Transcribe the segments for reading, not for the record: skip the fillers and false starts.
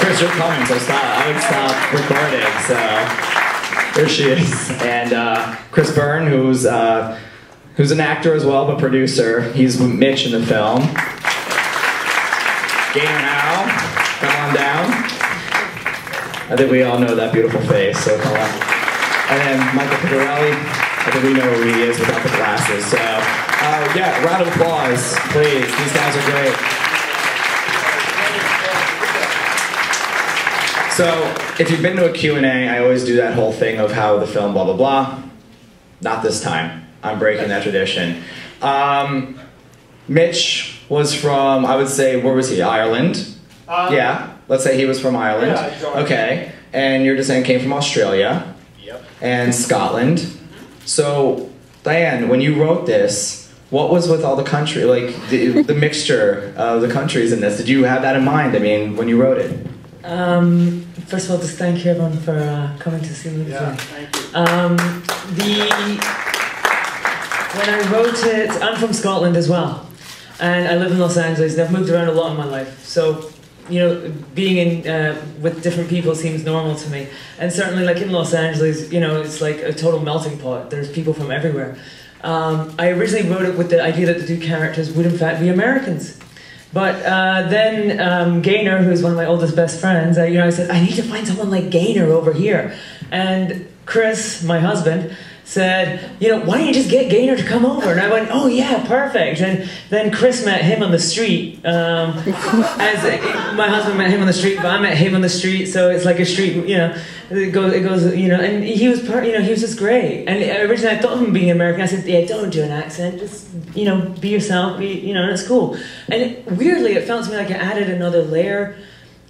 Chris, you're coming, so I would stop recording, so there she is. And Chris Byrne, who's an actor as well, but producer. He's Mitch in the film. Gaynor Howe, come on down. I think we all know that beautiful face, so come on. And then Michael Piccirilli, I think we know who he is without the glasses, so yeah, round of applause, please. These guys are great. So, if you've been to a Q&A, I always do that whole thing of how the film blah blah blah. Not this time. I'm breaking that tradition. Mitch was from, I would say, where was he? Ireland? Yeah, let's say he was from Ireland. Yeah, he's okay, and your descent came from Australia. Yep. And Scotland. So, Diane, when you wrote this, what was with all the country, like the mixture of the countries in this? Did you have that in mind? I mean, when you wrote it? First of all, just thank you everyone for coming to see me. Yeah, thank you. When I wrote it, I'm from Scotland as well, and I live in Los Angeles, and I've moved around a lot in my life, so, you know, being in with different people seems normal to me, and certainly like in Los Angeles, you know, it's like a total melting pot. There's people from everywhere. I originally wrote it with the idea that the two characters would in fact be Americans. But then Gaynor, who's one of my oldest best friends, you know, I said, I need to find someone like Gaynor over here. And Chris, my husband, said, you know, why don't you just get Gaynor to come over? And I went, oh yeah, perfect. And then Chris met him on the street. My husband met him on the street, but I met him on the street, so it's like a street, you know, it goes, you know, and he was you know, he was just great. And originally I thought of him being American. I said, yeah, don't do an accent, just, you know, be yourself, you know, and it's cool. And weirdly, it felt to me like it added another layer.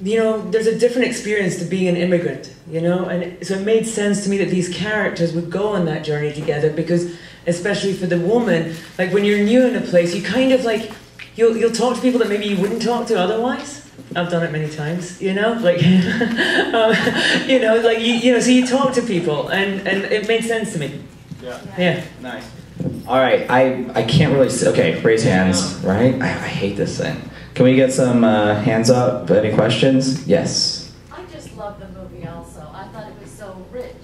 You know, there's a different experience to being an immigrant, you know, and so it made sense to me that these characters would go on that journey together, because especially for the woman, like when you're new in a place, you kind of like, you'll talk to people that maybe you wouldn't talk to otherwise. I've done it many times, you know, like, you know, like, you know, so you talk to people, and it made sense to me. Yeah. Nice. All right, I can't really see, okay, raise hands, right? I hate this thing. Can we get some hands up? Any questions? Yes. I just love the movie also. I thought it was so rich,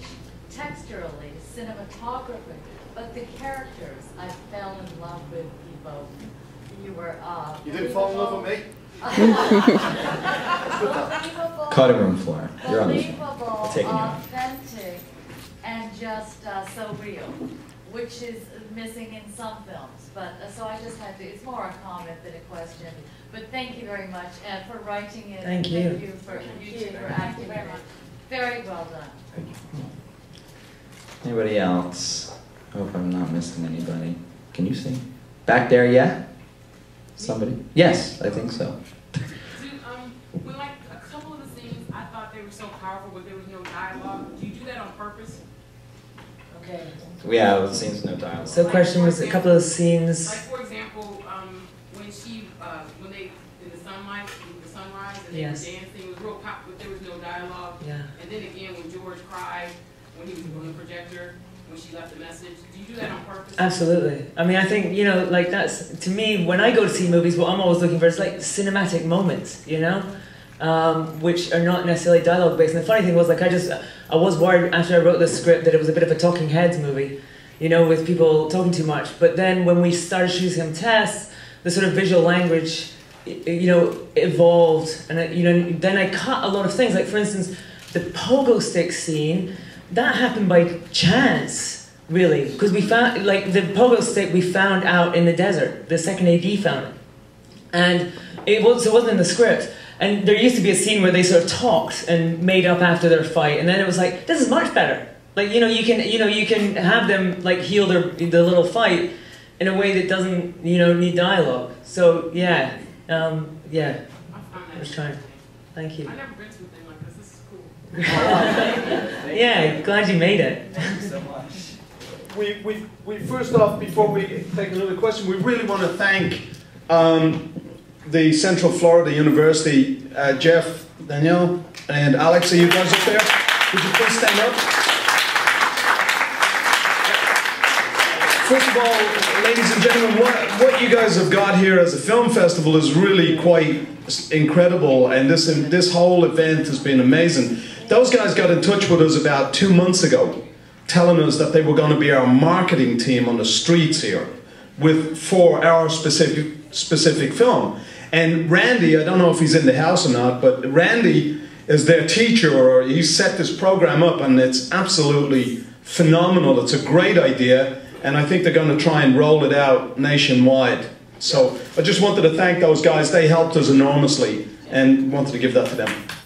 texturally, cinematography, but the characters, I fell in love with you both. You were, You didn't fall in love with me? Cutting room floor. You're on the Believable, authentic, and just so real, which is missing in some films. But so I just had to, it's more a comment than a question. But thank you very much for writing it. Thank you. Thank you for acting in it. Very well done. Thank you. Anybody else? I hope I'm not missing anybody. Can you see? Back there yet? Somebody? Yes, I think so. When like a couple of the scenes, I thought they were so powerful, but there was no dialogue. Do you do that on purpose? Okay. Yeah, the scenes no dialogue. So the question was a couple of scenes. Like for example, when they in the sunlight, the sunrise, and they Yes. were dancing, it was real pop, but there was no dialogue. Yeah. And then again, when George cried, when he was on the projector, when she left the message, do you do that on purpose? Absolutely. I mean, I think, you know, like that's, to me, when I go to see movies, what I'm always looking for is like cinematic moments, you know, which are not necessarily dialogue based. And the funny thing was, like, I was worried after I wrote this script that it was a bit of a talking heads movie, you know, with people talking too much. But then when we started shooting some tests, the sort of visual language, you know, evolved, and you know, then I cut a lot of things. Like for instance, the pogo stick scene, that happened by chance, really, because we found, like, the pogo stick we found out in the desert. The second AD found it, and it wasn't in the script. And there used to be a scene where they sort of talked and made up after their fight, and then it was like, this is much better. Like, you know, you can have them like heal the little fight in a way that doesn't, you know, need dialogue. So yeah, yeah. I was trying. Thank you. I've never been to a thing like this. This is cool. Yeah, glad you made it. Thank you so much. We first off, before we take another question, we really want to thank the Central Florida University, Jeff, Danielle, and Alex. Are you guys up there? Would you please stand up? First of all, ladies and gentlemen, what you guys have got here as a film festival is really quite incredible, and this whole event has been amazing. Those guys got in touch with us about 2 months ago, telling us that they were going to be our marketing team on the streets here for our specific film. And Randy, I don't know if he's in the house or not, but Randy is their teacher, or he set this program up, and it's absolutely phenomenal. It's a great idea, and I think they're going to try and roll it out nationwide. So I just wanted to thank those guys. They helped us enormously, and wanted to give that to them.